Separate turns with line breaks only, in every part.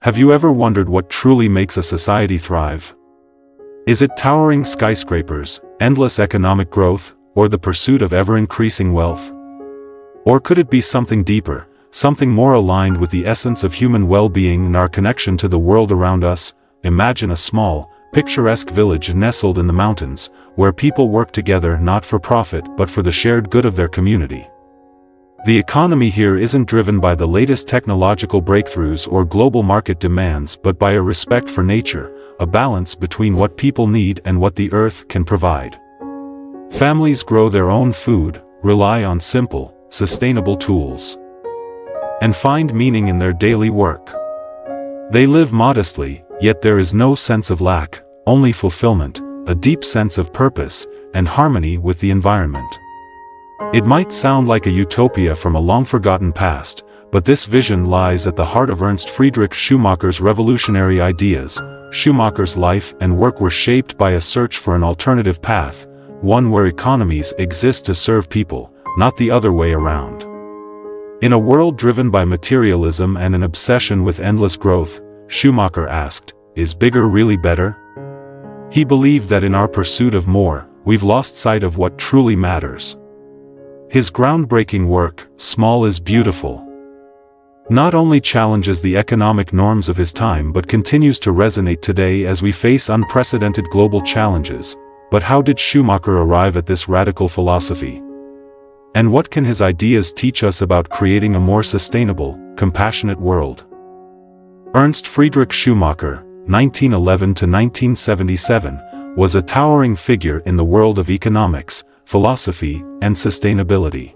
Have you ever wondered what truly makes a society thrive? Is it towering skyscrapers, endless economic growth, or the pursuit of ever-increasing wealth? Or could it be something deeper, something more aligned with the essence of human well-being and our connection to the world around us? Imagine a small, picturesque village nestled in the mountains, where people work together not for profit but for the shared good of their community. The economy here isn't driven by the latest technological breakthroughs or global market demands but by a respect for nature, a balance between what people need and what the earth can provide. Families grow their own food, rely on simple, sustainable tools, and find meaning in their daily work. They live modestly, yet there is no sense of lack, only fulfillment, a deep sense of purpose, and harmony with the environment. It might sound like a utopia from a long-forgotten past, but this vision lies at the heart of Ernst Friedrich Schumacher's revolutionary ideas. Schumacher's life and work were shaped by a search for an alternative path, one where economies exist to serve people, not the other way around. In a world driven by materialism and an obsession with endless growth, Schumacher asked, "Is bigger really better?" He believed that in our pursuit of more, we've lost sight of what truly matters. His groundbreaking work, Small is Beautiful, not only challenges the economic norms of his time but continues to resonate today as we face unprecedented global challenges. But how did Schumacher arrive at this radical philosophy? And what can his ideas teach us about creating a more sustainable, compassionate world? Ernst Friedrich Schumacher, 1911 to 1977, was a towering figure in the world of economics, philosophy, and sustainability.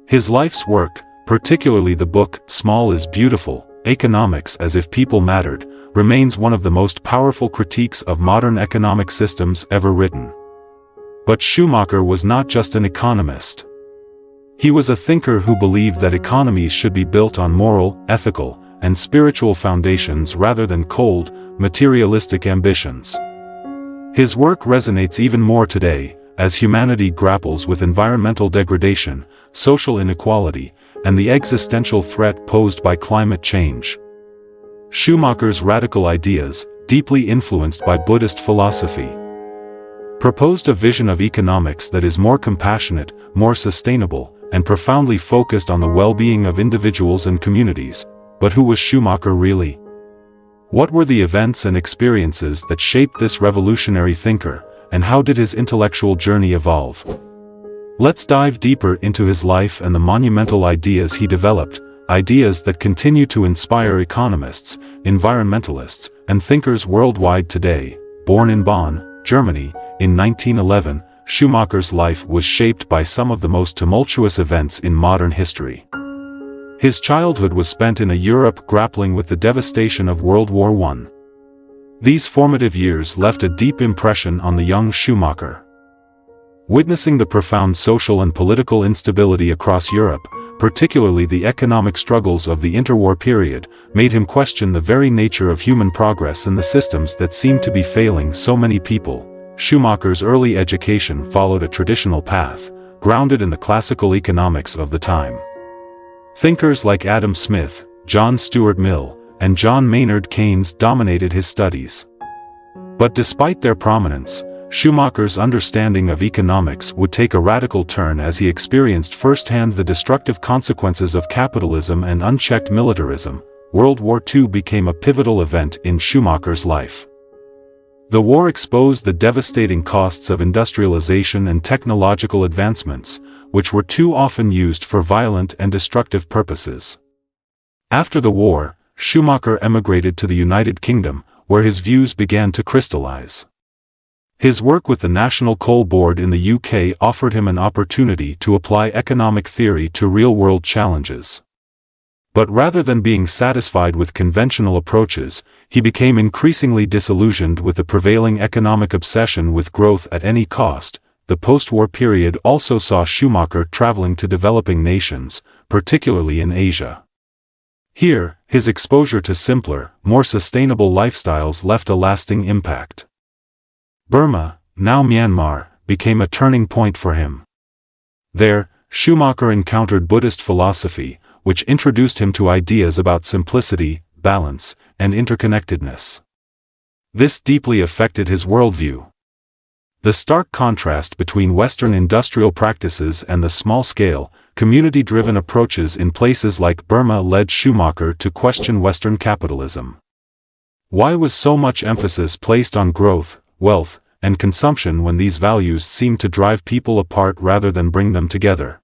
His life's work, particularly the book Small is Beautiful, Economics as if People Mattered, remains one of the most powerful critiques of modern economic systems ever written. But Schumacher was not just an economist. He was a thinker who believed that economies should be built on moral, ethical, and spiritual foundations rather than cold, materialistic ambitions. His work resonates even more today, as humanity grapples with environmental degradation, social inequality, and the existential threat posed by climate change. Schumacher's radical ideas, deeply influenced by Buddhist philosophy, proposed a vision of economics that is more compassionate, more sustainable, and profoundly focused on the well-being of individuals and communities. But who was Schumacher really? What were the events and experiences that shaped this revolutionary thinker, and how did his intellectual journey evolve? Let's dive deeper into his life and the monumental ideas he developed, ideas that continue to inspire economists, environmentalists, and thinkers worldwide today. Born in Bonn, Germany, in 1911, Schumacher's life was shaped by some of the most tumultuous events in modern history. His childhood was spent in a Europe grappling with the devastation of World War I. These formative years left a deep impression on the young Schumacher. Witnessing the profound social and political instability across Europe, particularly the economic struggles of the interwar period, made him question the very nature of human progress and the systems that seemed to be failing so many people. Schumacher's early education followed a traditional path, grounded in the classical economics of the time. Thinkers like Adam Smith, John Stuart Mill, and John Maynard Keynes dominated his studies. But despite their prominence, Schumacher's understanding of economics would take a radical turn as he experienced firsthand the destructive consequences of capitalism and unchecked militarism. World War II became a pivotal event in Schumacher's life. The war exposed the devastating costs of industrialization and technological advancements, which were too often used for violent and destructive purposes. After the war, Schumacher emigrated to the United Kingdom, where his views began to crystallize. His work with the National Coal Board in the UK offered him an opportunity to apply economic theory to real-world challenges. But rather than being satisfied with conventional approaches, he became increasingly disillusioned with the prevailing economic obsession with growth at any cost. The post-war period also saw Schumacher traveling to developing nations, particularly in Asia. Here, his exposure to simpler, more sustainable lifestyles left a lasting impact. Burma, now Myanmar, became a turning point for him. There, Schumacher encountered Buddhist philosophy, which introduced him to ideas about simplicity, balance, and interconnectedness. This deeply affected his worldview. The stark contrast between Western industrial practices and the small-scale, community-driven approaches in places like Burma led Schumacher to question Western capitalism. Why was so much emphasis placed on growth, wealth, and consumption when these values seemed to drive people apart rather than bring them together?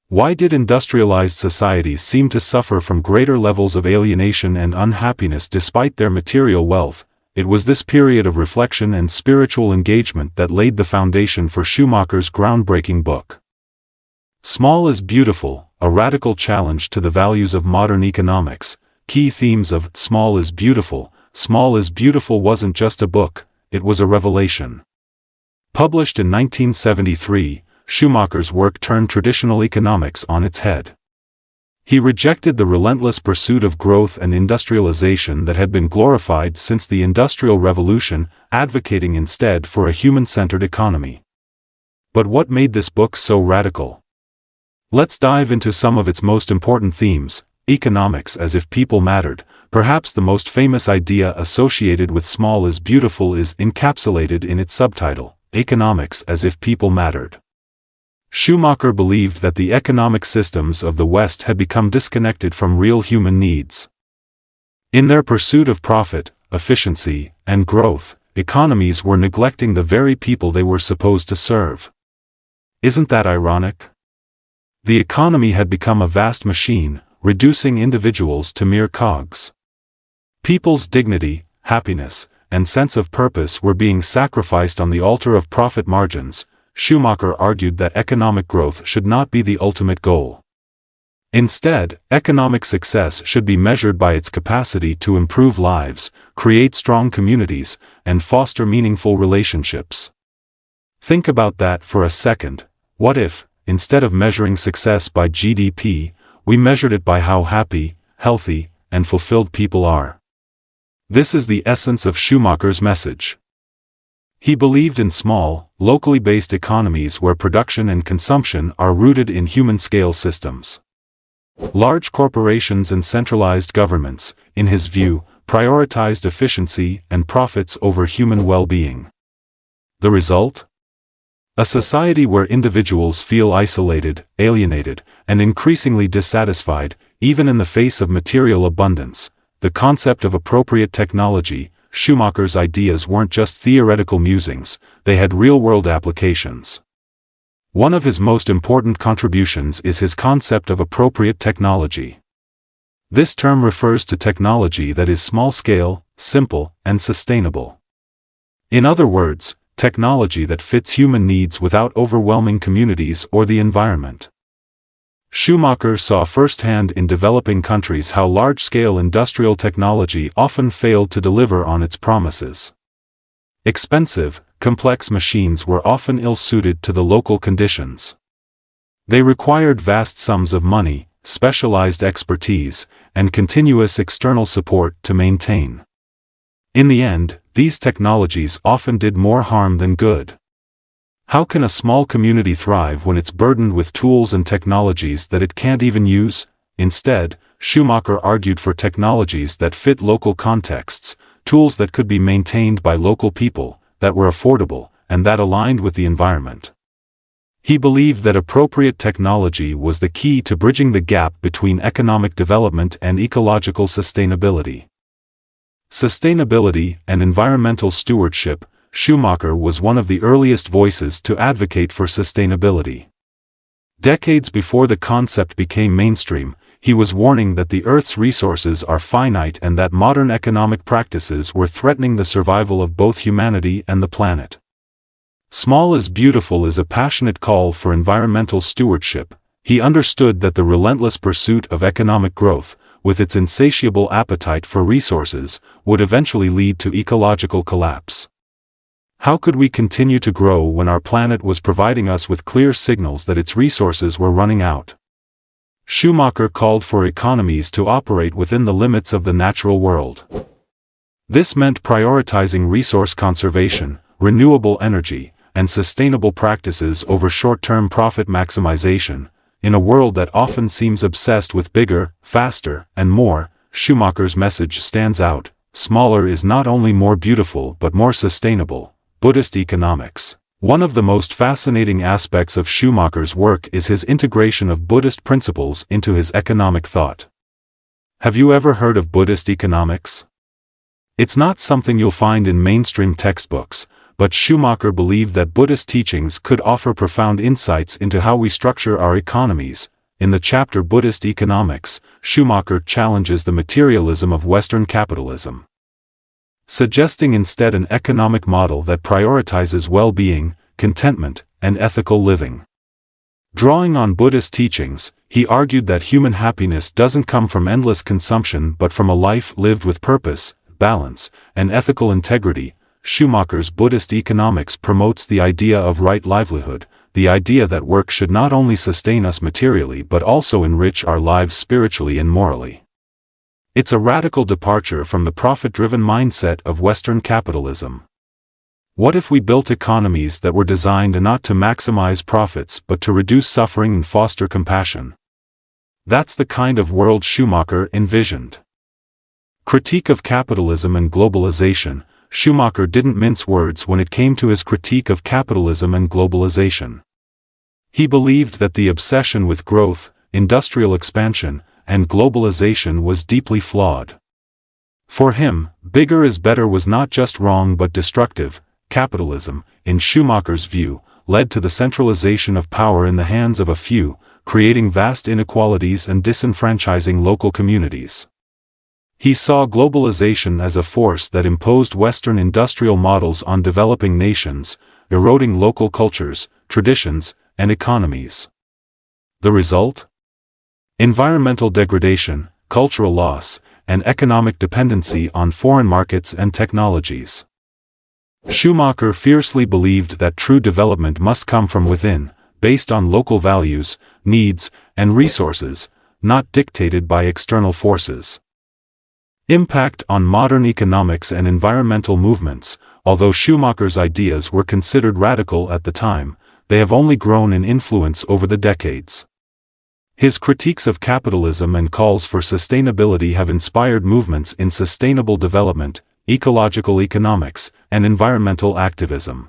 Why did industrialized societies seem to suffer from greater levels of alienation and unhappiness despite their material wealth? It was this period of reflection and spiritual engagement that laid the foundation for Schumacher's groundbreaking book. Small is Beautiful, a radical challenge to the values of modern economics. Key themes of Small is Beautiful wasn't just a book, it was a revelation. Published in 1973, Schumacher's work turned traditional economics on its head. He rejected the relentless pursuit of growth and industrialization that had been glorified since the Industrial Revolution, advocating instead for a human-centered economy. But what made this book so radical? Let's dive into some of its most important themes. Economics as if people mattered. Perhaps the most famous idea associated with Small is Beautiful is encapsulated in its subtitle, Economics as if People Mattered. Schumacher believed that the economic systems of the West had become disconnected from real human needs. In their pursuit of profit, efficiency, and growth, economies were neglecting the very people they were supposed to serve. Isn't that ironic? The economy had become a vast machine, reducing individuals to mere cogs. People's dignity, happiness, and sense of purpose were being sacrificed on the altar of profit margins. Schumacher argued that economic growth should not be the ultimate goal. Instead, economic success should be measured by its capacity to improve lives, create strong communities, and foster meaningful relationships. Think about that for a second. What if, instead of measuring success by GDP, we measured it by how happy, healthy, and fulfilled people are? This is the essence of Schumacher's message. He believed in small, locally based economies where production and consumption are rooted in human-scale systems. Large corporations and centralized governments, in his view, prioritized efficiency and profits over human well-being. The result? A society where individuals feel isolated, alienated, and increasingly dissatisfied, even in the face of material abundance. The concept of appropriate technology. Schumacher's ideas weren't just theoretical musings, they had real-world applications. One of his most important contributions is his concept of appropriate technology. This term refers to technology that is small-scale, simple, and sustainable. In other words, technology that fits human needs without overwhelming communities or the environment. Schumacher saw firsthand in developing countries how large-scale industrial technology often failed to deliver on its promises. Expensive, complex machines were often ill-suited to the local conditions. They required vast sums of money, specialized expertise, and continuous external support to maintain. In the end, these technologies often did more harm than good. How can a small community thrive when it's burdened with tools and technologies that it can't even use? Instead, Schumacher argued for technologies that fit local contexts, tools that could be maintained by local people, that were affordable, and that aligned with the environment. He believed that appropriate technology was the key to bridging the gap between economic development and ecological sustainability. Sustainability and environmental stewardship. Schumacher was one of the earliest voices to advocate for sustainability. Decades before the concept became mainstream, he was warning that the Earth's resources are finite and that modern economic practices were threatening the survival of both humanity and the planet. Small is Beautiful is a passionate call for environmental stewardship. He understood that the relentless pursuit of economic growth, with its insatiable appetite for resources, would eventually lead to ecological collapse. How could we continue to grow when our planet was providing us with clear signals that its resources were running out? Schumacher called for economies to operate within the limits of the natural world. This meant prioritizing resource conservation, renewable energy, and sustainable practices over short-term profit maximization. In a world that often seems obsessed with bigger, faster, and more, Schumacher's message stands out: smaller is not only more beautiful but more sustainable. Buddhist economics. One of the most fascinating aspects of Schumacher's work is his integration of Buddhist principles into his economic thought. Have you ever heard of Buddhist economics? It's not something you'll find in mainstream textbooks, but Schumacher believed that Buddhist teachings could offer profound insights into how we structure our economies. In the chapter Buddhist Economics, Schumacher challenges the materialism of Western capitalism, suggesting instead an economic model that prioritizes well-being, contentment, and ethical living. Drawing on Buddhist teachings, he argued that human happiness doesn't come from endless consumption but from a life lived with purpose, balance, and ethical integrity. Schumacher's Buddhist economics promotes the idea of right livelihood, the idea that work should not only sustain us materially but also enrich our lives spiritually and morally. It's a radical departure from the profit-driven mindset of Western capitalism. What if we built economies that were designed not to maximize profits but to reduce suffering and foster compassion? That's the kind of world Schumacher envisioned. Critique of capitalism and globalization. Schumacher didn't mince words when it came to his critique of capitalism and globalization. He believed that the obsession with growth, industrial expansion, and globalization was deeply flawed. For him, bigger is better was not just wrong but destructive. Capitalism, in Schumacher's view, led to the centralization of power in the hands of a few, creating vast inequalities and disenfranchising local communities. He saw globalization as a force that imposed Western industrial models on developing nations, eroding local cultures, traditions, and economies. The result? Environmental degradation, cultural loss, and economic dependency on foreign markets and technologies. Schumacher fiercely believed that true development must come from within, based on local values, needs, and resources, not dictated by external forces. Impact on modern economics and environmental movements. Although Schumacher's ideas were considered radical at the time, they have only grown in influence over the decades. His critiques of capitalism and calls for sustainability have inspired movements in sustainable development, ecological economics, and environmental activism.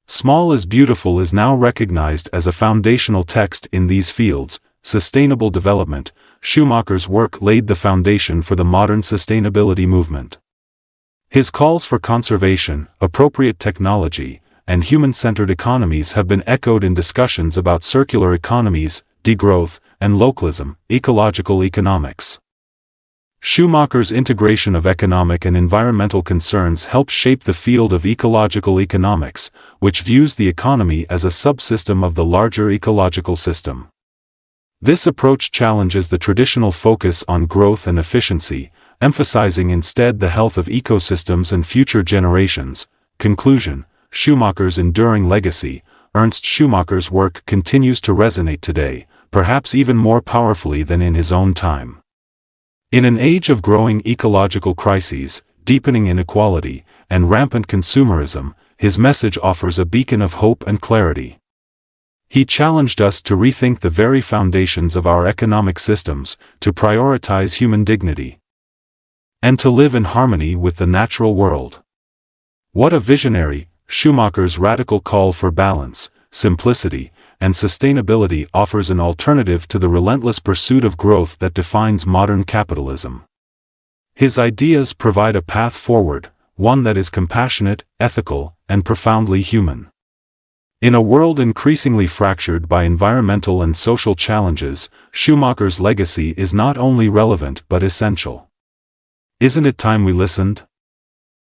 Small is Beautiful is now recognized as a foundational text in these fields. Sustainable development. Schumacher's work laid the foundation for the modern sustainability movement. His calls for conservation, appropriate technology, and human-centered economies have been echoed in discussions about circular economies, degrowth, and localism, ecological economics. Schumacher's integration of economic and environmental concerns helped shape the field of ecological economics, which views the economy as a subsystem of the larger ecological system. This approach challenges the traditional focus on growth and efficiency, emphasizing instead the health of ecosystems and future generations. Conclusion: Schumacher's enduring legacy. Ernst Schumacher's work continues to resonate today, perhaps even more powerfully than in his own time. In an age of growing ecological crises, deepening inequality, and rampant consumerism, his message offers a beacon of hope and clarity. He challenged us to rethink the very foundations of our economic systems, to prioritize human dignity, and to live in harmony with the natural world. What a visionary! Schumacher's radical call for balance, simplicity, and sustainability offers an alternative to the relentless pursuit of growth that defines modern capitalism. His ideas provide a path forward, one that is compassionate, ethical, and profoundly human. In a world increasingly fractured by environmental and social challenges, Schumacher's legacy is not only relevant but essential. Isn't it time we listened?